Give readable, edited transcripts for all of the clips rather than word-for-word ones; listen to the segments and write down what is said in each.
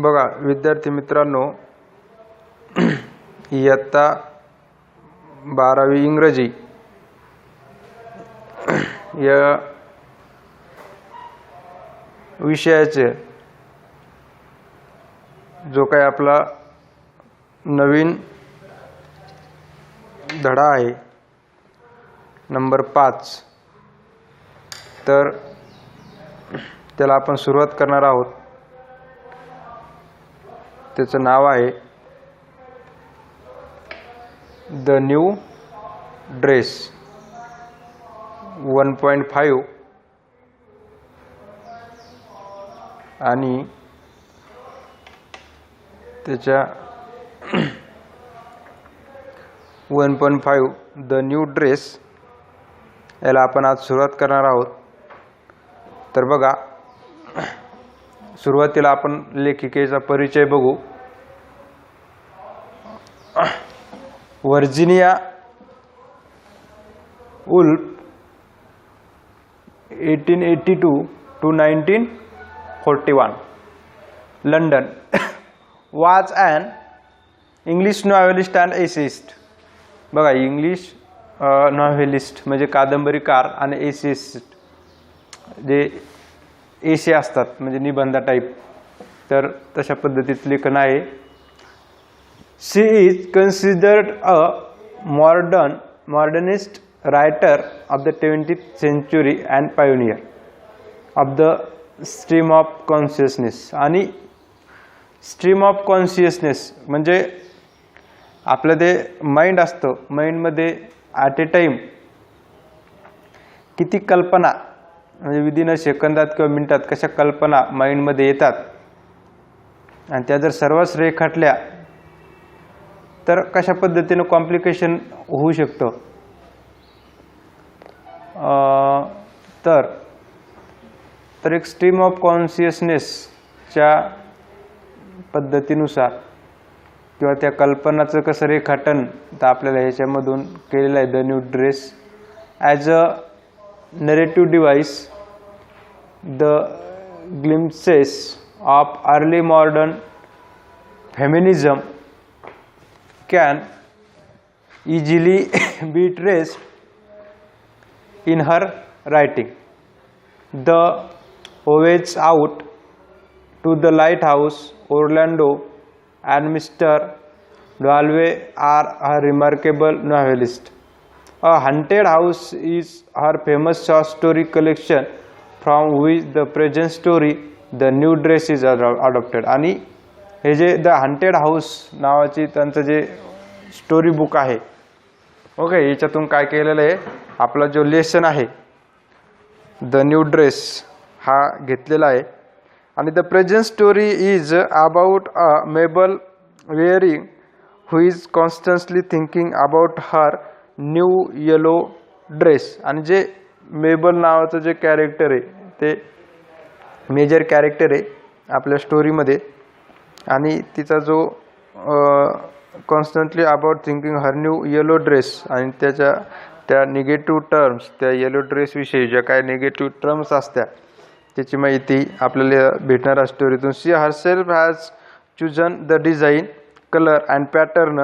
बघा विद्यार्थी मित्रांनो, इयत्ता 12वी इंग्रजी या विषयाचे जो काही आपला नवीन धडा आहे नंबर 5, तर त्याला आपण सुरुवात करणार आहोत. त्याचं नाव आहे द न्यू ड्रेस 1.5 आणि त्याच्या 1.5 द न्यू ड्रेस याला आपण आज सुरुवात करणार आहोत. तर बघा, सुरुवातीला आपण लेखिकेचा परिचय बघू. Virginia Woolf 1882 to 1941 London was an English novelist and essayist. बघा, इंग्लिश नॉव्हेलिस्ट म्हणजे कादंबरीकार आणि एसेइस्ट जे एसे असतात म्हणजे निबंध टाईप, तर तशा पद्धतीत लेखन आहे. She is considered a modernist writer of the 20th century and pioneer of the stream of consciousness. आणि स्ट्रीम ऑफ कॉन्शियसनेस म्हणजे आपलं ते माइंड असतं, माइंडमध्ये ॲट ए टाईम किती कल्पना म्हणजे विदिन सेकंदात किंवा मिनिटात कशा कल्पना माइंडमध्ये येतात आणि त्या जर सर्वच रेखाटल्या तर कशा पद्धतीनं कॉम्प्लिकेशन होऊ शकतं. तर एक स्ट्रीम ऑफ कॉन्शियसनेसच्या पद्धतीनुसार किंवा त्या कल्पनाचं कसं रेखाटन तर आपल्याला ह्याच्यामधून केलेलं आहे. The new dress as a narrative device, the glimpses of early modern feminism can easily be traced in her writing. The Voyage Out to the Lighthouse, Orlando, and Mr. Dalloway are a remarkable novelist. A Haunted House is her famous short story collection from which the present story The New Dress is adopted. आणि हे जे the hunted house नावाची त्यांचं जे story book आहे, okay, याच्यातून काय केलेलं आहे, आपला जो लेसन आहे द न्यू ड्रेस हा घेतलेला आहे. आणि the present story is about a मेबल wearing who is constantly thinking about her new yellow dress. आणि जे मेबल नावाचं जे कॅरेक्टर आहे ते मेजर कॅरेक्टर आहे आपल्या स्टोरीमध्ये, आणि तिचा जो constantly about thinking her new yellow dress आणि त्या निगेटिव्ह टर्म्स, त्या येलो ड्रेसविषयी ज्या काय निगेटिव्ह टर्म्स असत्या त्याची माहिती आपल्याला भेटणार आहे स्टोरीतून. She herself has chosen the design, colour and pattern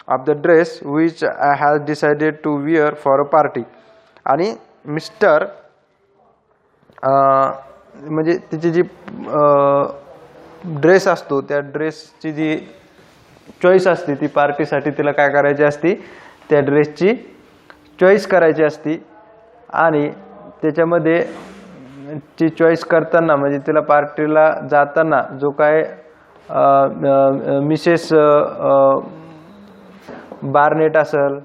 of the dress which has decided to wear for a party. आणि मिस्टर म्हणजे तिची जी ड्रेस असतो त्या ड्रेसची जी चॉईस असते ती पार्टीसाठी तिला काय करायची असती, त्या ड्रेसची चॉईस करायची असती. आणि त्याच्यामध्ये ती चॉईस करताना म्हणजे तिला पार्टीला जाताना जो काय मिसेस बार्नेट असेल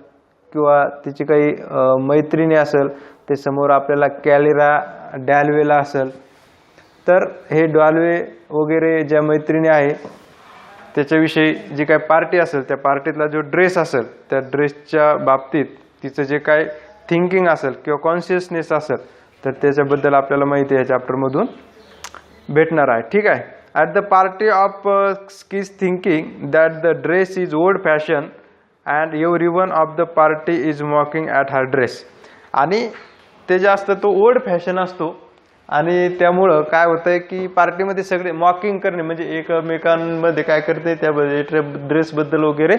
किंवा तिची काही मैत्रिणी असेल, ते समोर आपल्याला कॅलिरा डॅलवेला असेल, तर हे डॉल्वे वगैरे ज्या मैत्रिणी आहे त्याच्याविषयी जी काय पार्टी असेल त्या पार्टीतला जो ड्रेस असेल त्या ड्रेसच्या बाबतीत तिचं जे काय थिंकिंग असेल किंवा कॉन्शियसनेस असेल तर त्याच्याबद्दल आपल्याला माहिती या चॅप्टरमधून भेटणार आहे. ठीक आहे. At the party of skis thinking that the dress is old fashion and everyone of the party is मॉकिंग at her dress. आणि ते जे असतं तो ओल्ड फॅशन असतो आणि त्यामुळं काय होतंय की पार्टीमध्ये सगळे मॉकिंग करणे म्हणजे एकमेकांमध्ये काय करते त्या ड्रेसबद्दल वगैरे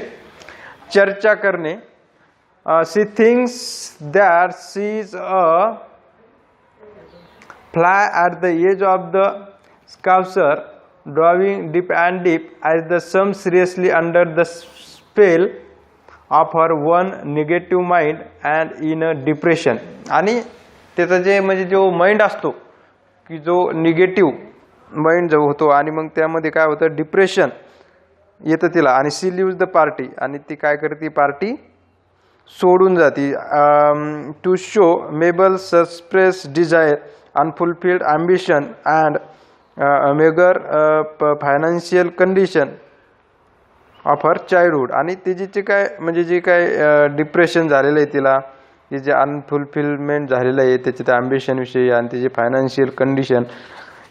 चर्चा करणे. She thinks that she is a fly at the edge of the sculpture, drawing deep and deep as the some seriously under the spell of her one negative mind and in a depression. आणि त्याचा जे म्हणजे जो mind असतो की जो negative mind जो होतो आणि मग त्यामध्ये काय होतं डिप्रेशन येतं तिला आणि सी लिव्स द पार्टी आणि ती काय करते पार्टी सोडून जाते. To show Mabel suppressed desire unfulfilled ambition and meager financial condition of her childhood. आणि तिची काय म्हणजे जे काय डिप्रेशन झालेलं आहे तिला जे जे अनफुलफिलमेंट झालेलं आहे त्याच्या त्या ॲम्बिशन विषयी आणि तिची फायनान्शियल कंडिशन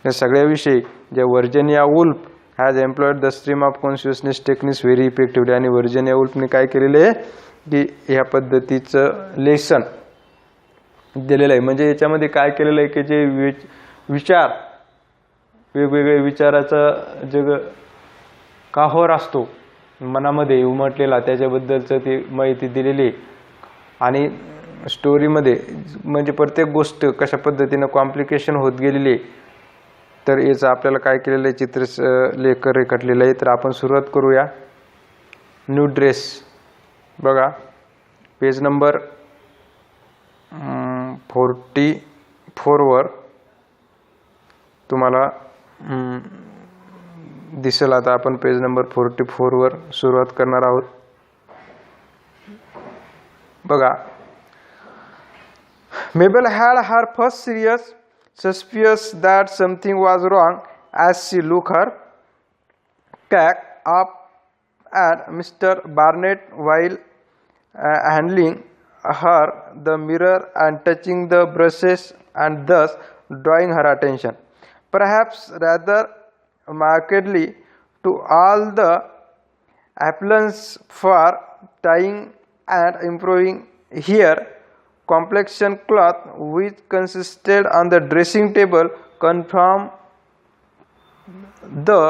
या सगळ्याविषयी जे Virginia Woolf has employed the stream of consciousness techniques very effectively. आणि व्हर्जिनिया वुल्फने काय केलेलं आहे की ह्या पद्धतीचं लेसन दिलेलं आहे. म्हणजे याच्यामध्ये काय केलेलं आहे की जे विचार वेगवेगळे विचाराचा जग काहोर असतो मनामध्ये उमटलेला त्याच्याबद्दलचं ती माहिती दिलेली आहे. आणि स्टोरीमध्ये म्हणजे प्रत्येक गोष्ट कशा पद्धतीनं कॉम्प्लिकेशन होत गेलेली आहे तर याचं आपल्याला काय केलेलं आहे चित्र लेख रेखाटलेलं आहे. तर आपण सुरुवात करूया. न्यू ड्रेस बघा पेज नंबर 44 वर तुम्हाला दिसेल. आता आपण पेज नंबर 44 वर सुरुवात करणार आहोत. बघा Mabel had her first serious suspicious that something was wrong as she look her cack up at mister Barnett while handling her the mirror and touching the brushes and thus drawing her attention, perhaps rather markedly, to all the appellants for tying and improving hair. Complexion cloth which consisted on the dressing table confirmed the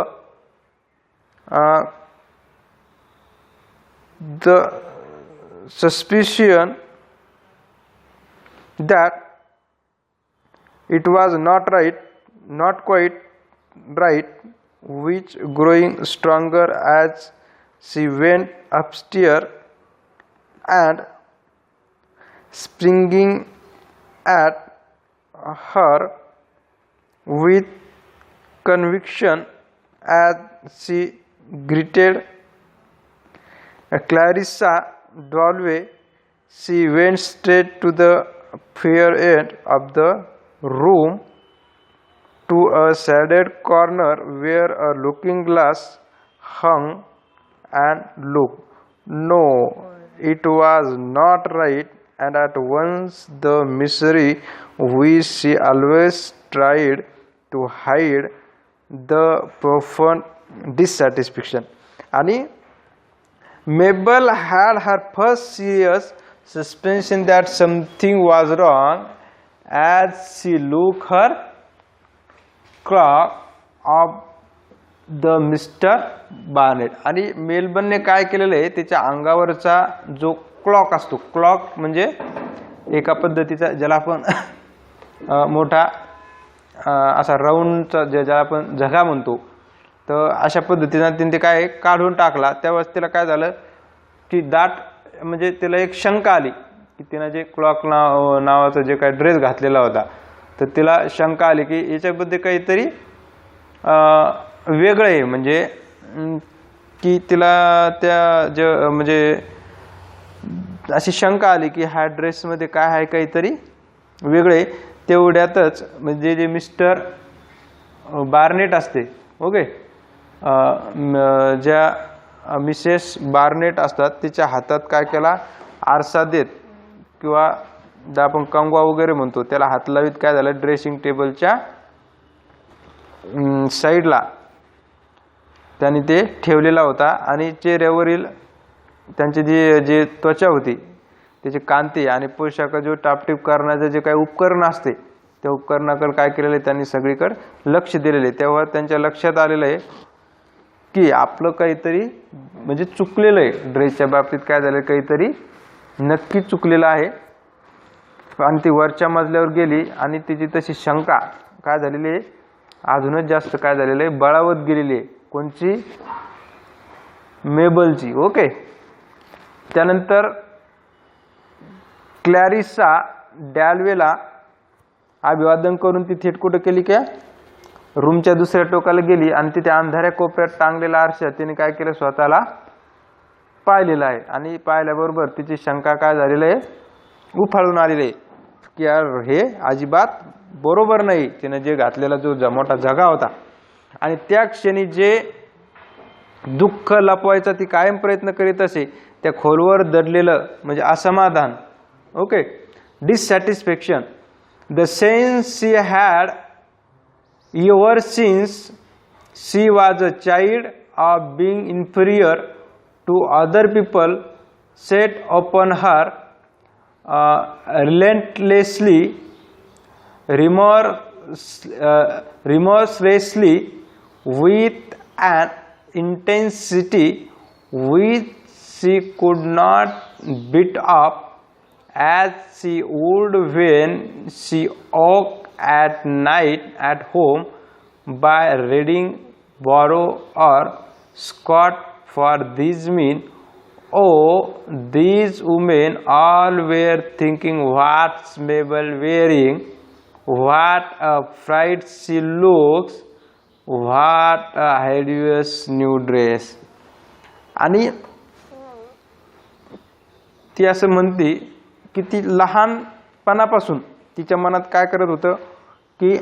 suspicion that it was not quite right, which growing stronger as she went upstairs and springing at her with conviction as she greeted Clarissa Dalloway. She went straight to the far end of the room to a shaded corner where a looking glass hung and looked. No, it was not right, and at once the misery which she always tried to hide, the profound dissatisfaction. आणि Mabel had her first serious suspicion that something was wrong as she looked her clock of the Mr. Barnett. आणि मेलबनने काय केलेलं आहे त्याच्या अंगावरचा जो clock असतो clock म्हणजे एका पद्धतीचा ज्याला आपण मोठा असा राऊंडचा ज्याला आपण झगा म्हणतो तर अशा पद्धतीने तिने ते काय काढून टाकला. त्यावेळेस तिला काय झालं की दाट म्हणजे तिला एक शंका आली की तिनं जे क्लॉक नावाचा जे काय ड्रेस घातलेला होता तर तिला शंका आली की याच्याबद्दल काहीतरी वेगळं आहे. म्हणजे की तिला त्या जे म्हणजे अशी शंका आली की ह्या ड्रेसमध्ये काय आहे काहीतरी वेगळे. तेवढ्यातच म्हणजे जे मिस्टर बार्नेट असते ओके ज्या मिसेस बार्नेट असतात तिच्या हातात काय केला आरसा देत किंवा आपण कंगवा वगैरे म्हणतो त्याला हात लावित काय झालं ड्रेसिंग टेबलच्या साईडला त्यांनी ते ठेवलेला होता. आणि चेहऱ्यावरील त्यांची जे त्वचा होती त्याची कांती आणि पोशाख जो टापटीप करण्याचं जे काही उपकरण असते त्या उपकरणाकडे काय केलेलं आहे, त्यांनी सगळीकडे लक्ष दिलेले. तेव्हा त्यांच्या लक्षात आलेलं आहे की आपलं काहीतरी म्हणजे चुकलेलं आहे, ड्रेसच्या बाबतीत काय झालं, काहीतरी नक्की चुकलेलं आहे. आणि ती वरच्या मजल्यावर गेली आणि तिची तशी शंका काय झालेली आहे, अजूनच जास्त काय झालेलं आहे, बळावत गेलेली आहे. कोणची? मेबलची. ओके. त्यानंतर क्लॅरिसा डॅल्वेला अभिवादन करून ती थेट कुठं केली, क्या रूमच्या दुसऱ्या टोकाला गेली आणि तिथे अंधाऱ्या कोपऱ्यात टांगलेला आरशा तिने काय केलं, स्वतःला पाहिलेलं आहे. आणि पाहिल्याबरोबर तिची शंका काय झालेली आहे, उफाळून आलेली आहे की यार हे अजिबात बरोबर नाही. तिने जे घातलेला जो मोठा झगा होता आणि त्या क्षणी जे दुःख लपवायचा ती कायम प्रयत्न करीत असे, त्या खोलवर दडलेलं म्हणजे असमाधान. Okay. Dissatisfaction, the sense she had ever since she was a child of being inferior to other people set upon her relentlessly, remorselessly, with an intensity which she could not beat up as she would when she woke at night at home by reading, borrow or squat for these men. Oh, these women all were thinking, what's Mabel wearing? What a fright she looks! What a hideous new dress! आणि ती असं म्हणते की ती लहानपणापासून तिच्या मनात काय करत होतं की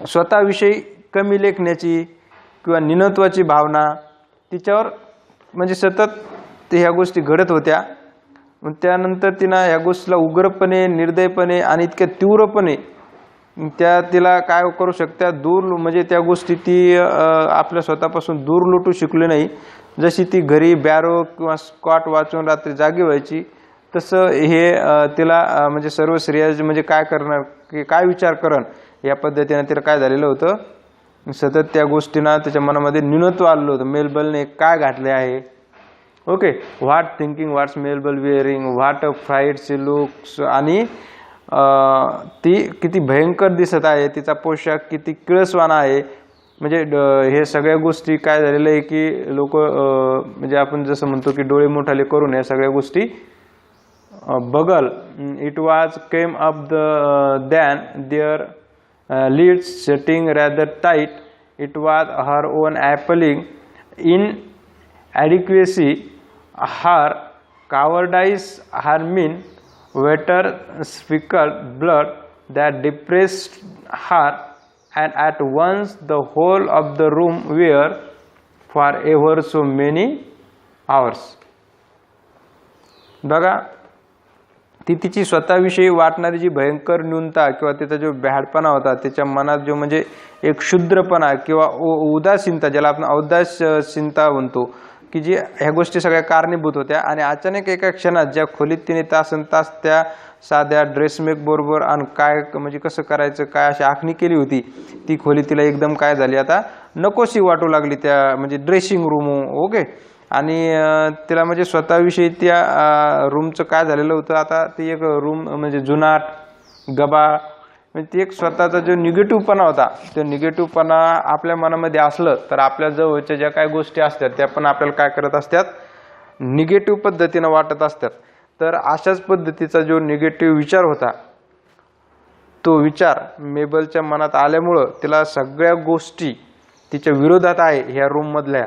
स्वतःविषयी कमी लेखण्याची किंवा न्यूनत्वाची भावना तिच्यावर म्हणजे सतत ह्या गोष्टी घडत होत्या. त्यानंतर तिनं ह्या गोष्टीला उग्रपणे, निर्दयपणे आणि इतक्या तीव्रपणे तिला काय करू शकत्या, दूर म्हणजे त्या गोष्टी ती आपल्या स्वतःपासून दूर लुटू शिकली नाही. जशी ती घरी बॅरो किंवा स्कॉट वाचून रात्री जागी व्हायची, तसं हे तिला म्हणजे सर्व स्त्रिया म्हणजे काय करणार की काय विचार करण या पद्धतीने तिला काय झालेलं होतं, सतत त्या गोष्टींना त्याच्या मनामध्ये न्यूनत्व आलेलं होतं. मेलबलने काय घातले आहे. Okay. What thinking, what's Mabel wearing, what a fright she looks. आणि ती किती भयंकर दिसत आहे, तिचा पोशाख किती किळसवाना आहे. म्हणजे हे सगळ्या गोष्टी काय झालेलं आहे की लोक म्हणजे आपण जसं म्हणतो की डोळे मोठाले करून या सगळ्या गोष्टी बगल. It was came up than there lids setting rather tight. It was her own appalling inadequacy, her cowardice, her mean, wetter speckled blood that depressed her, and at once the whole of the room were for ever so many hours. बघा, ती तिची स्वतःविषयी वाटणारी जी भयंकर न्यूनता किंवा तिचा जो भ्याडपणा होता, तिच्या मनात जो म्हणजे एक क्षुद्रपणा किंवा उदासीनता, ज्याला आपण औदासीनता म्हणतो, की जी ह्या गोष्टी सगळ्या कारणीभूत होत्या. आणि अचानक एका क्षणात ज्या खोलीत तिने तासनतास त्या साध्या ड्रेसमेक बरोबर आणि काय म्हणजे कसं करायचं काय अशी आखणी केली होती, ती खोली तिला एकदम काय झाली आता नकोशी वाटू लागली, त्या म्हणजे ड्रेसिंग रूम. ओके. आणि तिला म्हणजे स्वतःविषयी त्या रूमचं काय झालेलं होतं, आता ती एक रूम म्हणजे जुनाट गबा, म्हणजे ती एक स्वतःचा जो निगेटिव्हपणा होता, तो निगेटिव्हपणा आपल्या मनामध्ये असलं तर आपल्या जवळच्या ज्या काही गोष्टी असतात त्या पण आपल्याला काय करत असतात, निगेटिव्ह पद्धतीनं वाटत असतात. तर अशाच पद्धतीचा जो निगेटिव्ह विचार होता, तो विचार मेबलच्या मनात आल्यामुळं तिला सगळ्या गोष्टी तिच्या विरोधात आहे ह्या रूममधल्या.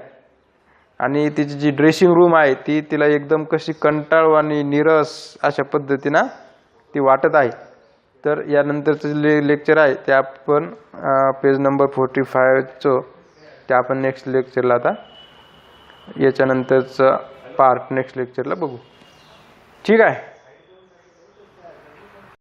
आणि तिची जी ड्रेसिंग रूम आहे ती तिला एकदम कशी कंटाळू आणि निरस अशा पद्धतीनं ती वाटत आहे. तर यानंतरचं लेक्चर आहे ते आपण पेज नंबर 45चं ते आपण नेक्स्ट लेक्चरला आता याच्यानंतरचं पार्ट नेक्स्ट लेक्चरला बघू. ठीक आहे.